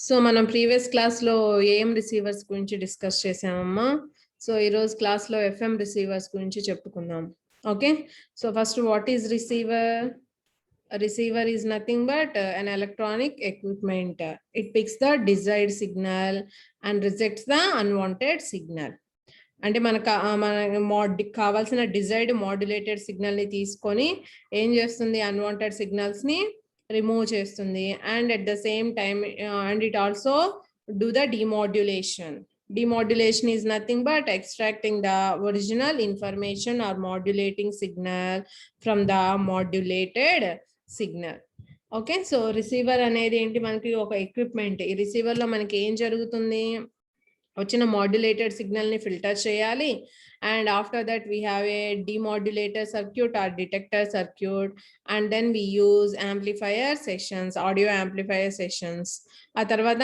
So మనం previous క్లాస్లో AM receivers గురించి డిస్కస్ చేసామమ్మా. సో ఈరోజు క్లాస్లో ఎఫ్ఎం రిసీవర్స్ గురించి చెప్పుకుందాం. Okay, so first what is receiver? A receiver is nothing but an electronic equipment. It picks the desired signal and rejects the unwanted signal. అంటే మనకు కావాల్సిన desired modulated signal ని తీసుకొని ఏం చేస్తుంది, అన్వాంటెడ్ సిగ్నల్స్ ని రిమూవ్ చేస్తుంది. And at the same time and it also do the demodulation. Demodulation is nothing but extracting the original information or modulating signal from the modulated signal. Okay, so receiver అనేది ఏంటి, మనకి ఒక equipment. ఈ receiver లో మనకి ఏం జరుగుతుంది, వచ్చిన మాడ్యులేటెడ్ సిగ్నల్ ని ఫిల్టర్ చేయాలి. And after that we have a demodulator circuit or detector circuit, and then we use amplifier sessions, audio amplifier sessions. ఆ తర్వాత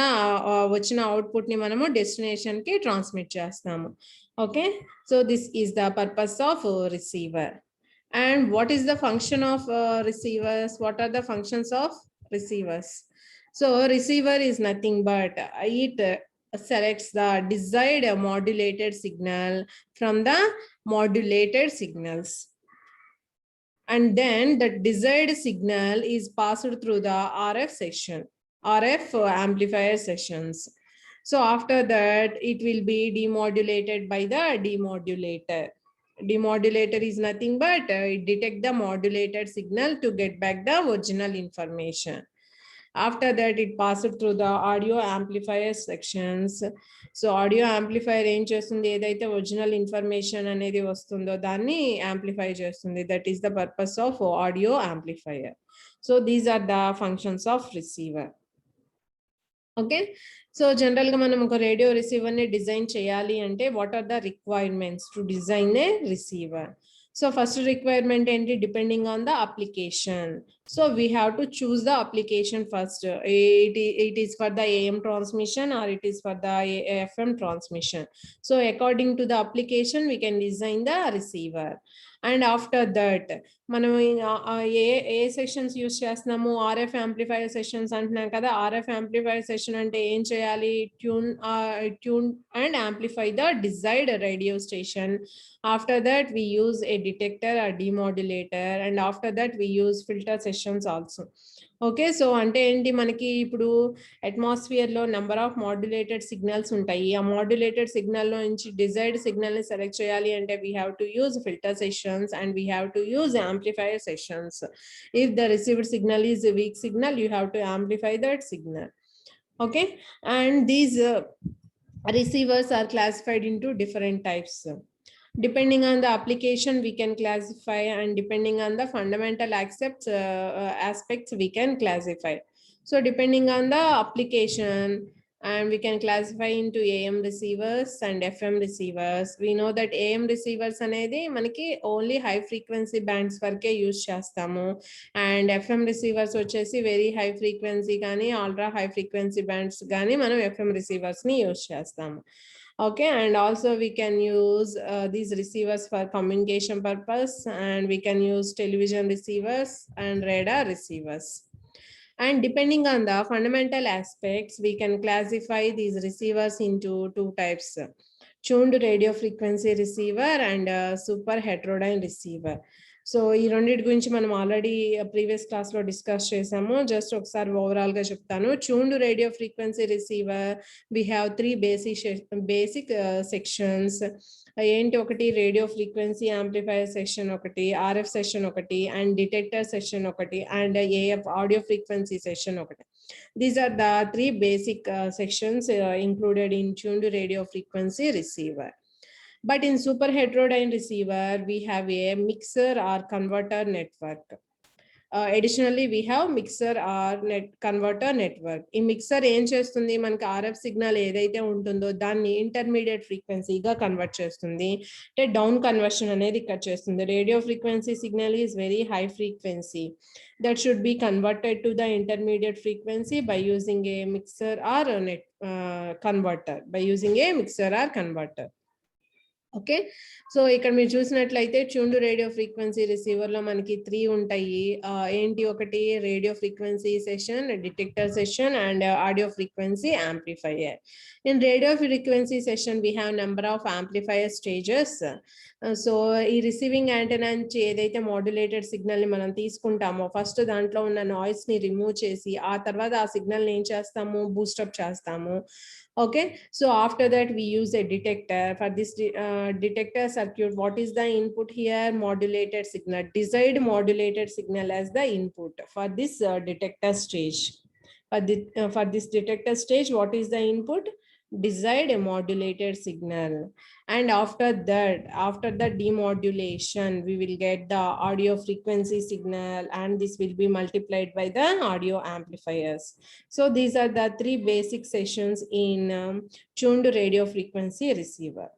వచ్చిన అవుట్పుట్ ని మనము డెస్టినేషన్ కి ట్రాన్స్మిట్ చేస్తాము. Okay, so this is the purpose of receiver. And what is the function of receivers? What are the functions of receivers? So receiver is nothing but it selects the desired modulated signal from the modulated signals, and then the desired signal is passed through the RF section, RF amplifier sessions. So after that it will be demodulated by the demodulator. Demodulator is nothing but it detect the modulated signal to get back the original information. After that it passes through the audio amplifier sections. So audio amplifier ఏం చేస్తుంది, ఏదైతే original information అనేది వస్తుందో దాన్ని amplify చేస్తుంది. That is the purpose of audio amplifier. So these are the functions of receiver. Okay, so general గా మనం ఒక రేడియో రిసీవర్ ని డిజైన్ చేయాలి అంటే what are the requirements to design a receiver? So first requirement ఏంటి, depending on the application. So we have to choose the application first. It is for the AM transmission or it is for the FM transmission. So according to the application we can design the receiver. And after that మనం ఏ sessions use చేస్తున్నాము, RF amplifier sessions అంటున్నాం కదా. RF amplifier session అంటే ఏం చేయాలి, tune and amplify the desired radio station. After that we use a detector or demodulator, and after that we use filter sessions also. Okay, so అంటే ఏంటి, మనకి ఇప్పుడు atmosphere లో నెంబర్ ఆఫ్ మాడ్యులేటెడ్ సిగ్నల్స్ ఉంటాయి. ఆ మాడ్యులేటెడ్ సిగ్నల్ లో నుంచి desired signal ని సెలెక్ట్ చేయాలి అంటే we have to use filter sessions and we have to use amplifier sessions. If the received signal is week signal you have to amplify that signal. Okay, and these receivers are classified into different types. Depending on the application we can classify, and depending on the fundamental aspects we can classify. So depending on the application, and we can classify into AM receivers and FM receivers. We know that AM receivers anedi manaki only high frequency bands varke use chestamu, and FM receivers vachesi very high frequency gaani ultra high frequency bands gaani manam FM receivers ni use chestamu. Okay, and also we can use these receivers for communication purpose, and we can use television receivers and radar receivers. And depending on the fundamental aspects we can classify these receivers into two types: tuned radio frequency receiver and super heterodyne receiver. So ఈ రెండింటి గురించి మనం already previous class లో discuss చేసాము. Just ఒకసారి overall గా చెప్తాను. Tuned radio frequency receiver we have 3 basic sections. ఏంటి, ఒకటి రేడియో ఫ్రీక్వెన్సీ యాంప్లిఫైయర్ సెషన్ ఒకటి, RF సెషన్ ఒకటి, అండ్ డిటెక్టర్ సెషన్ ఒకటి, and AF audio frequency session ఒకటి. These are the 3 basic sections included in tuned radio frequency receiver. But in super heterodyne receiver we have a mixer or converter network. Additionally we have mixer or converter network. ఈ mixer ఏం చేస్తుంది, మనకి RF signal ఏదైతే ఉంటుందో దాన్ని intermediate ఫ్రీక్వెన్సీగా convert చేస్తుంది. అంటే డౌన్ కన్వర్షన్ అనేది ఇక్కడ చేస్తుంది. Radio frequency signal is very high frequency that should be converted to the intermediate frequency by using a mixer or a converter, by using a mixer or converter. Okay. So ఇక్కడ మీరు చూసినట్లయితే tuned radio frequency రిసీవర్లో మనకి 3 ఉంటాయి. ఏంటి ఒకటి radio frequency session, detector session and audio frequency amplifier. In radio frequency session we have number of amplifier stages. So ఈ receiving antenna నుంచి ఏదైతే మాడ్యులేటెడ్ సిగ్నల్ ని మనం తీసుకుంటామో ఫస్ట్ దాంట్లో ఉన్న నాయిస్ ని రిమూవ్ చేసి ఆ తర్వాత ఆ సిగ్నల్ ని ఏం చేస్తాము, బూస్టప్ చేస్తాము. Okay, so after that we use a detector. For this detector circuit, what is the input here? Modulated signal, desired modulated signal as the input for this detector stage. For this detector stage, what is the input? Desired modulated signal. And after the demodulation, we will get the audio frequency signal, and this will be multiplied by the audio amplifiers. So these are the 3 basic sessions in tuned radio frequency receiver.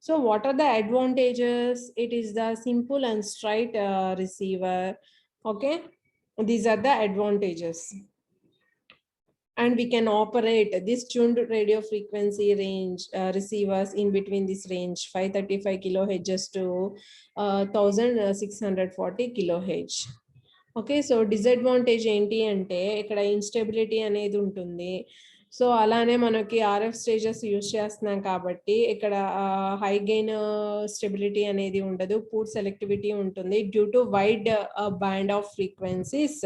So what are the advantages? It is the simple and straight receiver. Okay, these are the advantages. And we can operate this tuned radio frequency range receivers in between this range 535 kilohertz to 1640 kilohertz. Okay, so disadvantage ఏంటి అంటే ఇక్కడ instability అనేది ఉంటుంది. So అలానే మనకి RF stages use చేస్తున్నాం కాబట్టి ఇక్కడ హై గెయిన్ స్టెబిలిటీ అనేది ఉండదు, పూర్ సెలెక్టివిటీ ఉంటుంది. Due to wide band of frequencies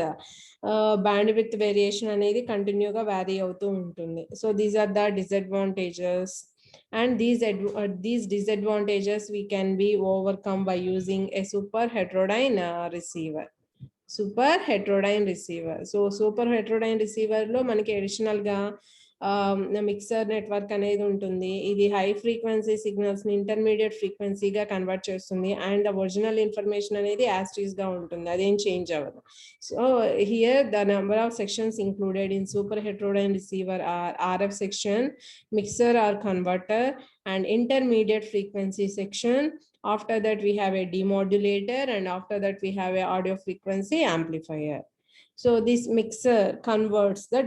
band with variation అనేది కంటిన్యూగా వ్యారీ అవుతూ ఉంటుంది. So these are the disadvantages. And these disadvantages we can be overcome by using a super heterodyne receiver. Super heterodyne receiver. So super heterodyne receiver లో మనకి additional గా mixer network అనేది ఉంటుంది. ఇది హై ఫ్రీక్వెన్సీ సిగ్నల్స్ ని intermediate ఫ్రీక్వెన్సీగా convert చేస్తుంది. And original information అనేది యాస్టీస్ గా ఉంటుంది, అదేం చేంజ్ అవ్వదు. So here the number of sections included in super heterodyne receiver are RF section, mixer or converter and intermediate frequency section. After that we have a demodulator, and after that we have a audio frequency amplifier. So this mixer converts the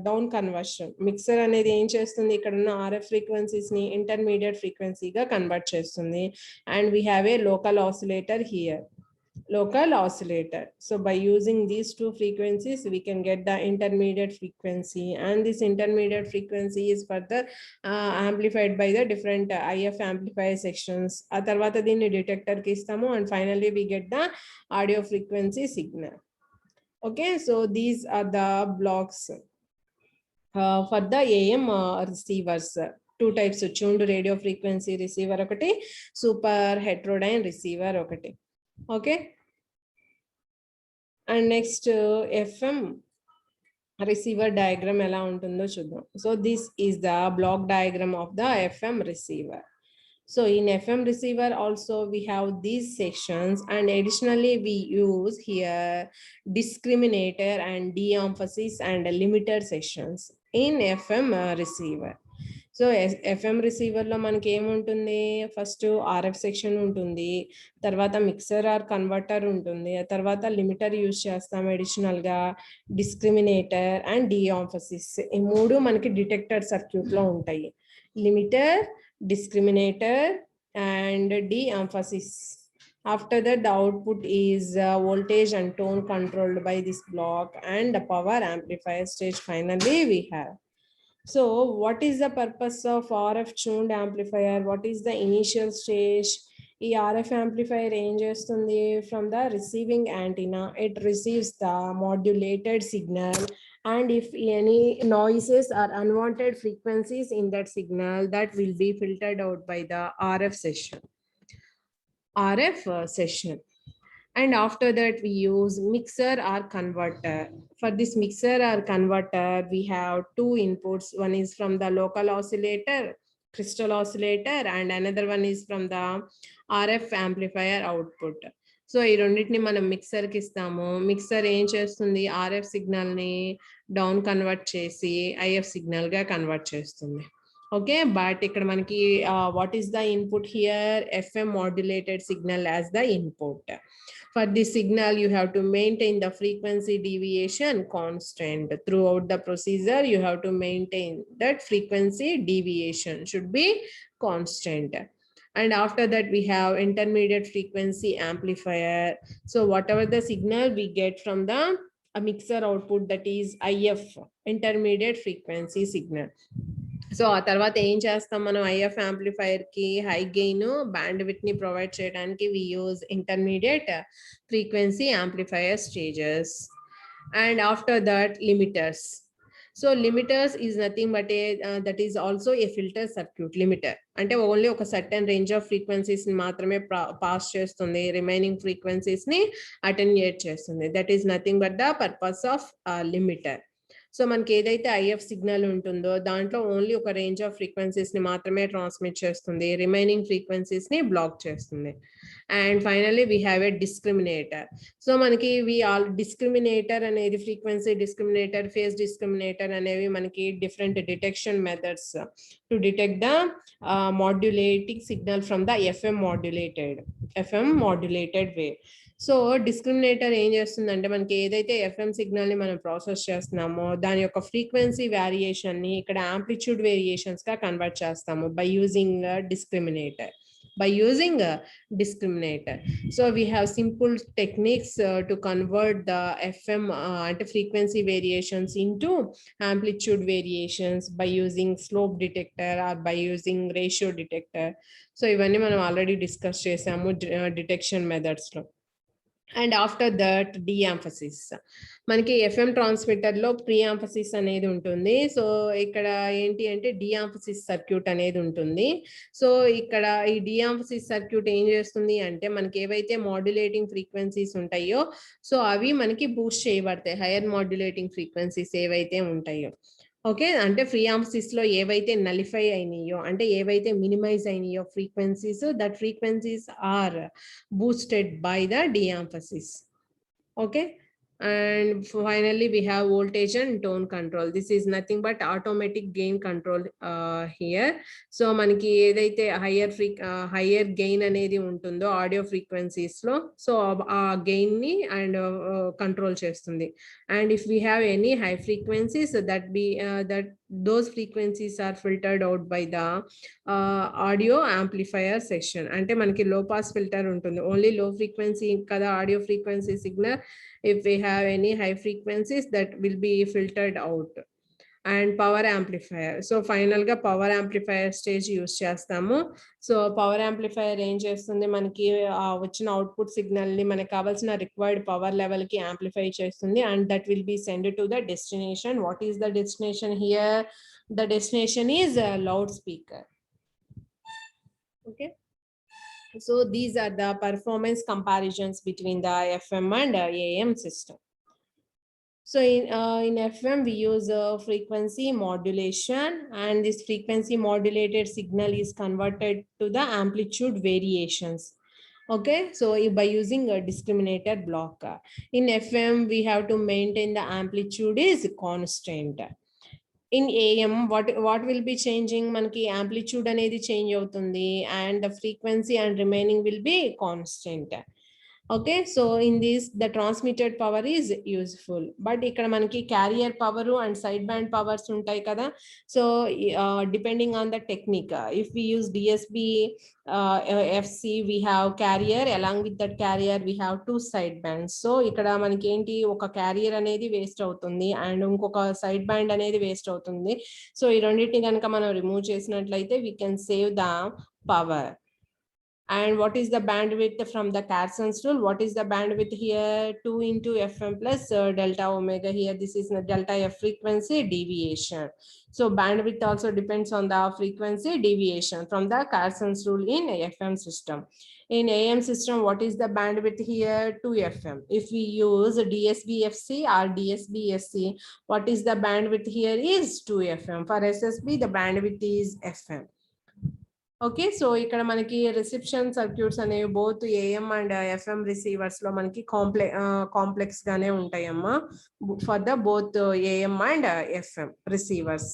down conversion. Mixer అనేది ఏం చేస్తుంది, ఇక్కడ ఉన్న RF frequencies ని intermediate frequency గా convert చేస్తుంది. And we have a local oscillator here, local oscillator. So by using these two frequencies we can get the intermediate frequency, and this intermediate frequency is further amplified by the different IF amplifier sections. ఆ తర్వాత దీన్ని detector కి ఇస్తాము, and finally we get the audio frequency signal. Okay, so these are the blocks for the AM receivers. 2 types, tuned radio frequency receiver ఒకటి, super heterodyne receiver ఒకటి. Okay, and next FM receiver diagram ఎలా ఉంటుందో చూద్దాం. So this is the block diagram of the FM receiver. So in FM receiver also we have these sections, and additionally we use here discriminator and de-emphasis and limiter sections in FM receiver. So FM receiver లో మనకి ఏముంటుంది, first RF section ఉంటుంది, తర్వాత mixer or converter ఉంటుంది, తర్వాత limiter use చేస్తాం additional గా, డిస్క్రిమినేటర్ and డియాంఫసిస్. ఈ 3 మనకి డిటెక్టర్ సర్క్యూట్ లో ఉంటాయి, limiter, discriminator and de-emphasis. After that the output is voltage and tone controlled by this block, and the power amplifier stage finally we have. So what is the purpose of RF tuned amplifier? What is the initial stage? ఈ RF amplifier ఏం చేస్తుంది, from the receiving antenna it receives the modulated signal, and if any noises or unwanted frequencies in that signal, that will be filtered out by the RF session. And after that we use mixer or converter. For this mixer or converter we have 2 inputs. One is from the local oscillator, crystal oscillator, and another one is from the RF amplifier output. So ఈ రెండింటిని మనం mixer కి ఇస్తాము. Mixer ఏం చేస్తుంది, RF signal ని down convert చేసి if signal గా కన్వర్ట్ చేస్తుంది. ఓకే, బట్ ఇక్కడ మనకి what is the input here, FM modulated signal as the input. For this signal you have to maintain the frequency deviation constant throughout the procedure. You have to maintain that frequency deviation should be constant. And after that we have intermediate frequency amplifier. So whatever the signal we get from the a mixer output, that is IF, intermediate frequency signal. So ఆ తర్వాత ఏం చేస్తాం మనం IF amplifier కి high gain bandwidth ని provide చేయడానికి we use intermediate frequency amplifier stages. And after that limiters. So limiters is nothing but that is also a filter circuit. Limiter అంటే only ఒక సర్టెన్ రేంజ్ ఆఫ్ ఫ్రీక్వెన్సీస్ ని మాత్రమే pass చేస్తుంది, remaining frequencies ని attenuate చేస్తుంది. That is nothing but the purpose of limiter. So మనకి ఏదైతే if signal ఉంటుందో దాంట్లో ఓన్లీ ఒక రేంజ్ ఆఫ్ ఫ్రీక్వెన్సీస్ ని మాత్రమే ట్రాన్స్మిట్ చేస్తుంది, రిమైనింగ్ ఫ్రీక్వెన్సీస్ ని బ్లాక్ చేస్తుంది. And finally we have a discriminator. So మనకి డిస్క్రిమినేటర్ అనేది ఫ్రీక్వెన్సీ డిస్క్రిమినేటర్, ఫేజ్ డిస్క్రిమినేటర్ అనేవి మనకి different detection methods to detect the modulating signal from the FM modulated wave. So discriminator ఏం చేస్తుందంటే మనకి ఏదైతే ఎఫ్ఎం సిగ్నల్ ని మనం ప్రాసెస్ చేస్తున్నామో దాని యొక్క ఫ్రీక్వెన్సీ వేరియేషన్ ని ఇక్కడ యాంప్లిట్యూడ్ వేరియేషన్స్ గా కన్వర్ట్ చేస్తాము by using discriminator. So we have simple techniques to convert the FM frequency variations into amplitude variations by using slope detector or by using ratio detector. So ivanni manam already discuss chesamu detection methods lo. And after that de-emphasis. మనకి FM transmitter లో pre యాంఫసిస్ అనేది ఉంటుంది. So ఇక్కడ ఏంటి అంటే డియాంఫసిస్ circuit అనేది ఉంటుంది. So ఇక్కడ ఈ డియాంఫసిస్ సర్క్యూట్ ఏం చేస్తుంది అంటే మనకి ఏవైతే మాడ్యులేటింగ్ ఫ్రీక్వెన్సీస్ ఉంటాయో సో అవి మనకి బూస్ట్ చేయబడతాయి, హైయర్ మాడ్యులేటింగ్ ఫ్రీక్వెన్సీస్ ఏవైతే ఉంటాయో. ఓకే, అంటే ఫ్రీ యాంఫసిస్ లో ఏవైతే నలిఫై అయినాయో అంటే ఏవైతే మినిమైజ్ అయినాయో frequencies, that frequencies are boosted by the deemphasis. Okay, and finally we have voltage and tone control. This is nothing but automatic gain control here. So manaki edaithe higher gain anedi untundo audio frequencies lo, so aa gain ni and control chestundi. And if we have any high frequencies, so that those frequencies are filtered out by the audio amplifier section. Ante manaki low pass filter untundi, only low frequency kada audio frequency signal. If we have any high frequencies, that will be filtered out. And power amplifier. So final ga power amplifier stage use chestamu. So power amplifier ఏం చేస్తుంది మనకి వచ్చిన output signal ని మనకి కావాల్సిన required power level కి amplify చేస్తుంది, and that will be sent to the destination. What is the destination here? The destination is a loudspeaker. Okay, so these are the performance comparisons between the FM and AM system. So in FM we use frequency modulation, and this frequency modulated signal is converted to the amplitude variations. Okay, so by using a discriminator block. In FM we have to maintain the amplitude is constant. In AM what will be changing? Manaki amplitude anedi change avutundi and the frequency and remaining will be constant. Okay, so in this the transmitted power is useful, but ikkada manaki carrier power and sideband powers untai kada. So depending on the technique, if we use DSB FC, we have carrier, along with that carrier we have two sidebands. So ikkada manaki enti oka carrier anedi waste avutundi and inkoka sideband anedi waste avutundi. So ee renditni ganaka manam remove chesinatlaithe we can save the power. And what is the bandwidth from the Carson's rule? What is the bandwidth here? 2 into FM plus delta omega here. This is the delta F frequency deviation. So bandwidth also depends on the frequency deviation from the Carson's rule in FM system. In AM system, what is the bandwidth here? 2 FM. If we use DSB-FC or DSB-SC, what is the bandwidth here is 2 FM. For SSB, the bandwidth is FM. Okay, so ikkada manaki reception circuits అనేవి both AM and FM receivers లో మనకి complex గానే ఉంటాయమ్మా for the both AM and FM receivers.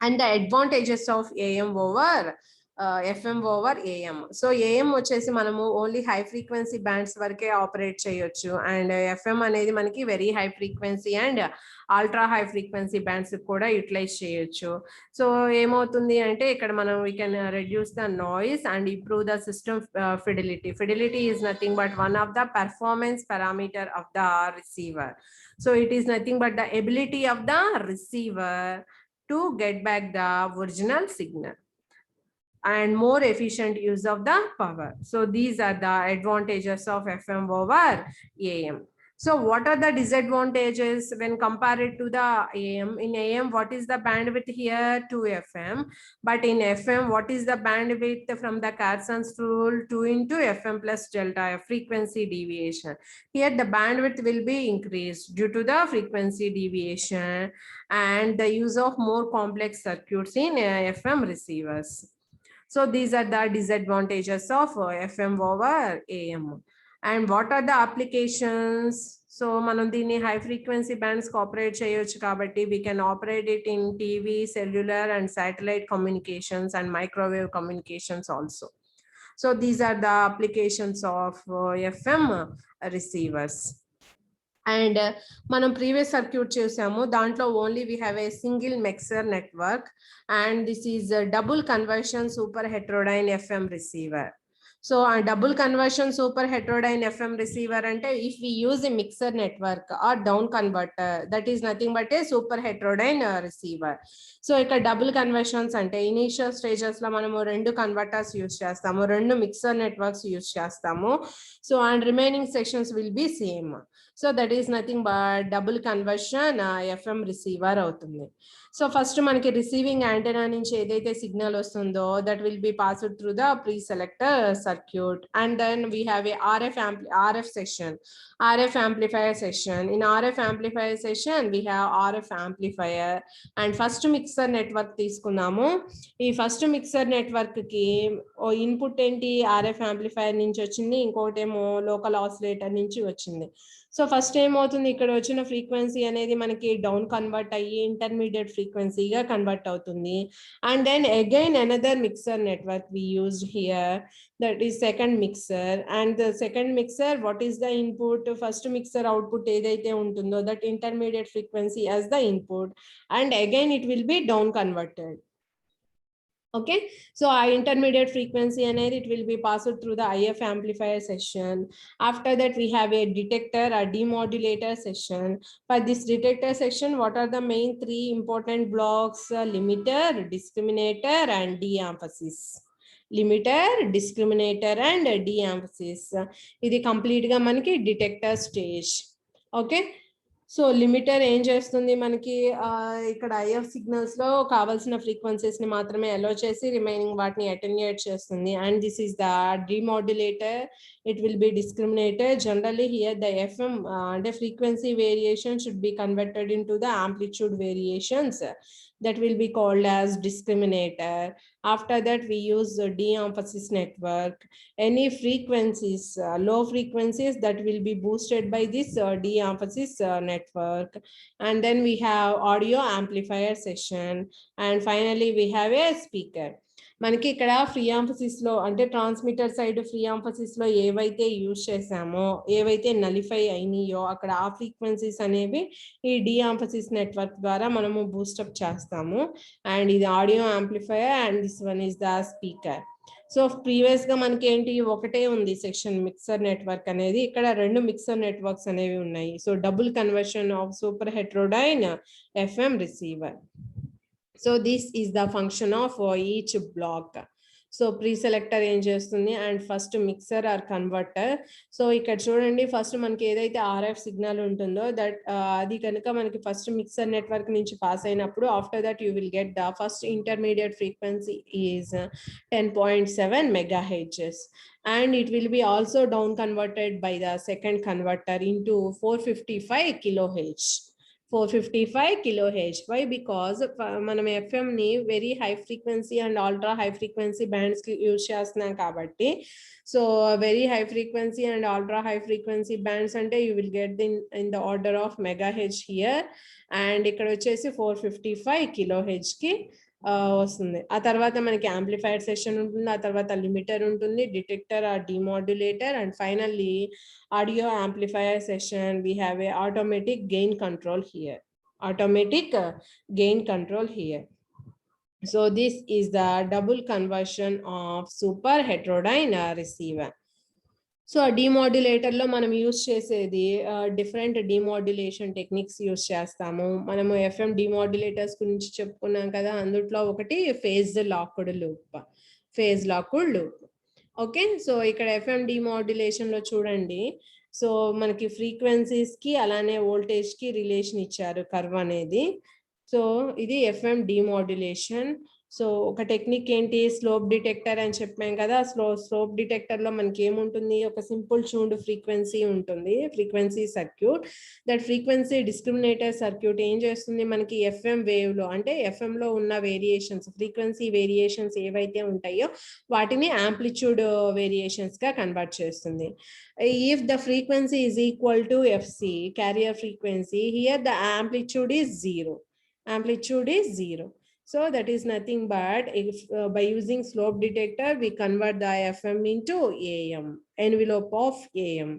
And the advantages of AM over FM over AM. So AM వచ్చేసి మనము only high frequency bands వరకే operate చేయొచ్చు, and FM అనేది మనకి very high frequency and ultra high frequency bands కూడా utilise చేయొచ్చు. So ఏమవుతుంది అంటే ఇక్కడ మనం we can reduce the noise and improve the system fidelity. Fidelity is nothing but one of the performance parameter of the receiver. So it is nothing but the ability of the receiver to get back the original signal and more efficient use of the power. So these are the advantages of FM over AM. So what are the disadvantages when compared to the AM? In AM, what is the bandwidth here? 2 FM. But in FM, what is the bandwidth from the Carson's rule? 2 into FM plus delta F, frequency deviation. Here the bandwidth will be increased due to the frequency deviation and the use of more complex circuits in FM receivers. So these are the disadvantages of FM over AM. And what are the applications? So మనం దీన్ని high frequency bands operate చేయొచ్చు కాబట్టి we can operate it in TV, cellular and satellite communications and microwave communications also. So these are the applications of FM receivers. And మనం previous circuit చూసాము, దాంట్లో only we have a single mixer network and this is double conversion super heterodyne FM receiver. So ఆ double conversion super heterodyne FM receiver అంటే if we use a mixer network or down converter, that is nothing but a super heterodyne receiver. So ఇక్కడ double conversions అంటే initial stages లో మనము 2 converters use చేస్తాము, 2 mixer networks use చేస్తాము. So and remaining sections will be same. So that is nothing but double conversion FM receiver అవుతుంది. So first మనకి receiving antenna నుంచి ఏదైతే సిగ్నల్ వస్తుందో that will be passed through the pre selector circuit, and then we have a RF session, RF amplifier session. In RF amplifier session we have RF amplifier and first mixer network తీసుకున్నాము. ఈ first mixer network కి input ఏంటి RF amplifier నుంచి వచ్చింది, ఇంకోటి ఏమో local oscillator నుంచి వచ్చింది. సో ఫస్ట్ ఏమవుతుంది, ఇక్కడ వచ్చిన ఫ్రీక్వెన్సీ అనేది మనకి డౌన్ కన్వర్ట్ అయ్యి ఇంటర్మీడియట్ ఫ్రీక్వెన్సీగా కన్వర్ట్ అవుతుంది. And then again another mixer network we used here, that is second mixer, and the second mixer, what is the input? First mixer output edaithe untundo that intermediate frequency as the input, and again it will be down converted. Okay, so our intermediate frequency and it will be passed through the IF amplifier session. After that we have a detector, a demodulator session. For this detector section, what are the main 3 important blocks? Limiter, discriminator and de-emphasis. Limiter, discriminator and de-emphasis. ఇది complete గా మనకి detector stage. Okay, so limiter ఏం చేస్తుంది, మనకి ఇక్కడ if signals లో కావాల్సిన frequencies ని మాత్రమే అలో చేసి రిమైనింగ్ వాటిని అటెన్యూయేట్ చేస్తుంది. And this is the demodulator, it will be discriminator. Generally here the FM అంటే frequency variation should be converted into the amplitude variations, that will be called as discriminator. After that we use de-emphasis network. Any frequencies, low frequencies, that will be boosted by this de-emphasis network. And then we have audio amplifier session, and finally we have a speaker. మనకి ఇక్కడ free ఆంఫసిస్ లో అంటే transmitter side free ఆంఫసిస్ లో ఏవైతే use చేసామో, ఏవైతే nullify అయినాయో అక్కడ ఆ ఫ్రీక్వెన్సీస్ అనేవి ఈ డి ఆంఫసిస్ నెట్వర్క్ ద్వారా మనము బూస్టప్ చేస్తాము. అండ్ ఇది audio amplifier and this one is the speaker. So previous గా మనకి ఏంటి ఒకటే ఉంది సెక్షన్ మిక్సర్ నెట్వర్క్ అనేది, ఇక్కడ 2 మిక్సర్ నెట్వర్క్స్ అనేవి ఉన్నాయి. So double conversion of super heterodyne FM receiver. So this is the function of each block. So preselector ఏం చేస్తుంది and first mixer or converter. So ఇక్కడ చూడండి ఫస్ట్ మనకి ఏదైతే ఆర్ఎఫ్ సిగ్నల్ ఉంటుందో దట్ అది కనుక మనకి ఫస్ట్ మిక్సర్ నెట్వర్క్ నుంచి పాస్ అయినప్పుడు after that you will get the first intermediate frequency is 10.7 megahertz, and it will be also down converted by the second converter into 455 kilohertz. 455 kilohertz. Why? Because మనం FM ని very high frequency and ultra high frequency bands కి use చేస్తున్నాం కాబట్టి, so very high frequency and ultra high frequency bands అంటే you will get in the order of megahertz here, and ఇక్కడ వచ్చేసి 455 kilohertz కి వస్తుంది. ఆ తర్వాత మనకి యాంప్లిఫైయర్ సెషన్ ఉంటుంది, ఆ తర్వాత లిమిటర్ ఉంటుంది, detector or demodulator, and finally audio amplifier session we have a automatic gain control here. So this is the double conversion of super heterodyne receiver. So ఆ డిమాడ్యులేటర్లో మనం యూస్ చేసేది డిఫరెంట్ డిమాడ్యులేషన్ టెక్నిక్స్ యూస్ చేస్తాము. మనము FM డిమాడ్యులేటర్స్ గురించి చెప్పుకున్నాం కదా, అందుట్లో ఒకటి phase locked loop. Okay, so ఇక్కడ ఎఫ్ఎం డిమాడ్యులేషన్లో చూడండి, సో మనకి ఫ్రీక్వెన్సీస్కి అలానే వోల్టేజ్కి రిలేషన్ ఇచ్చారు కర్వ్ అనేది. సో ఇది ఎఫ్ఎం డిమాడ్యులేషన్. సో ఒక టెక్నిక్ ఏంటి, స్లోప్ డిటెక్టర్ అని చెప్పాం కదా. స్లోప్ డిటెక్టర్ లో మనకి ఏముంటుంది, ఒక సింపుల్ ట్యూన్డ్ ఫ్రీక్వెన్సీ ఉంటుంది, frequency circuit. That frequency discriminator circuit ఏం చేస్తుంది, మనకి ఎఫ్ఎం వేవ్ లో అంటే ఎఫ్ఎం లో ఉన్న వేరియేషన్స్, ఫ్రీక్వెన్సీ వేరియేషన్స్ ఏవైతే ఉంటాయో వాటిని యాంప్లిట్యూడ్ వేరియేషన్స్ గా కన్వర్ట్ చేస్తుంది. If the frequency is equal to FC, carrier frequency, here the amplitude is zero. So that is nothing but if by using slope detector we convert the FM into AM, envelope of AM.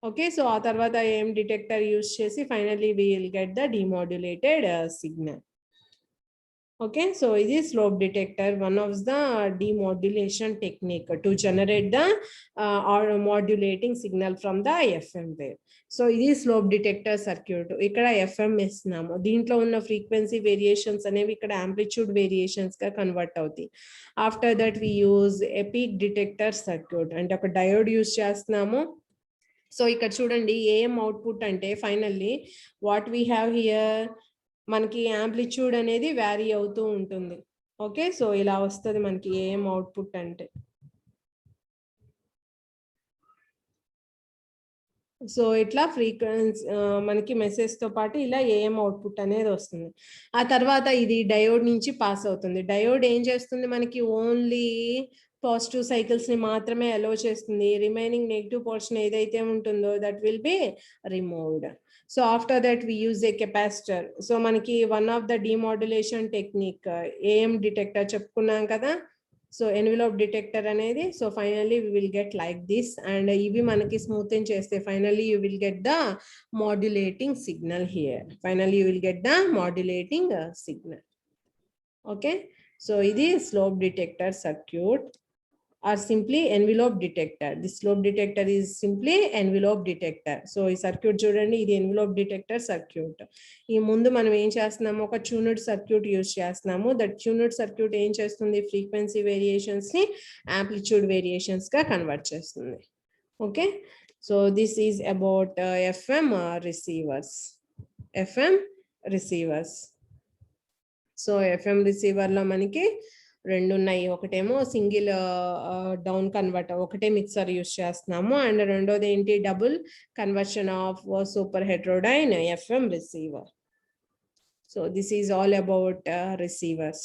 Okay, so ఆ తర్వాత AM detector use చేసి finally we will get the demodulated signal. Okay, so it is slope detector, one of the demodulation technique to generate the or modulating signal from the FM wave. So ఇది slope detector circuit. ఇక్కడ FM ఇస్తున్నాము, దీంట్లో ఉన్న frequency variations అనేవి ఇక్కడ amplitude variations గా convert అవుతాయి. After that we use epic detector circuit, అంటే ఒక డయోడ్ యూజ్ చేస్తున్నాము. సో ఇక్కడ చూడండి ఏఎం అవుట్పుట్ అంటే finally what we have here, మనకి యాంప్లిట్యూడ్ అనేది వ్యారీ అవుతూ ఉంటుంది. ఓకే, సో ఇలా వస్తుంది మనకి ఏఎం అవుట్పుట్ అంటే. సో ఇట్లా ఫ్రీక్వెన్సీ మనకి మెసేజ్ తో పాటు ఇలా ఏఎం అవుట్పుట్ అనేది వస్తుంది. ఆ తర్వాత ఇది డయోడ్ నుంచి పాస్ అవుతుంది. డయోడ్ ఏం చేస్తుంది, మనకి ఓన్లీ పాజిటివ్ సైకిల్స్ ని మాత్రమే అలో చేస్తుంది. రిమైనింగ్ నెగిటివ్ పోర్షన్ ఏదైతే ఉంటుందో that will be removed. So after that we use a capacitor. So మనకి one of the demodulation technique AM detector చెప్పుకున్నాం కదా. సో ఎన్విలోప్ డిటెక్టర్ అనేది, so finally we will get like this, and ఇవి మనకి smoothing చేస్తే finally you will get the modulating signal here. Okay, so ఇది slope detector circuit or simply envelope detector. The slope detector is simply envelope detector. So ఈ circuit చూడండి, ఇది envelope detector circuit. ఈ ముందు మనం ఏం చేస్తున్నాము, ఒక ట్యూన్డ్ సర్క్యూట్ యూజ్ చేస్తున్నాము. దట్ ట్యూన్డ్ సర్క్యూట్ ఏం చేస్తుంది, ఫ్రీక్వెన్సీ వేరియేషన్స్ ని యాంప్లిట్యూడ్ వేరియేషన్స్ గా కన్వర్ట్ చేస్తుంది. Okay, so this is about FM receivers. So FM receiver లో మనకి రెండు ఉన్నాయి, ఒకటేమో సింగిల్ డౌన్ కన్వర్టర్, ఒకటే మిక్సర్ యూస్ చేస్తున్నాము, అండ్ రెండోది ఏంటి, double conversion of super heterodyne FM receiver. So this is all about receivers.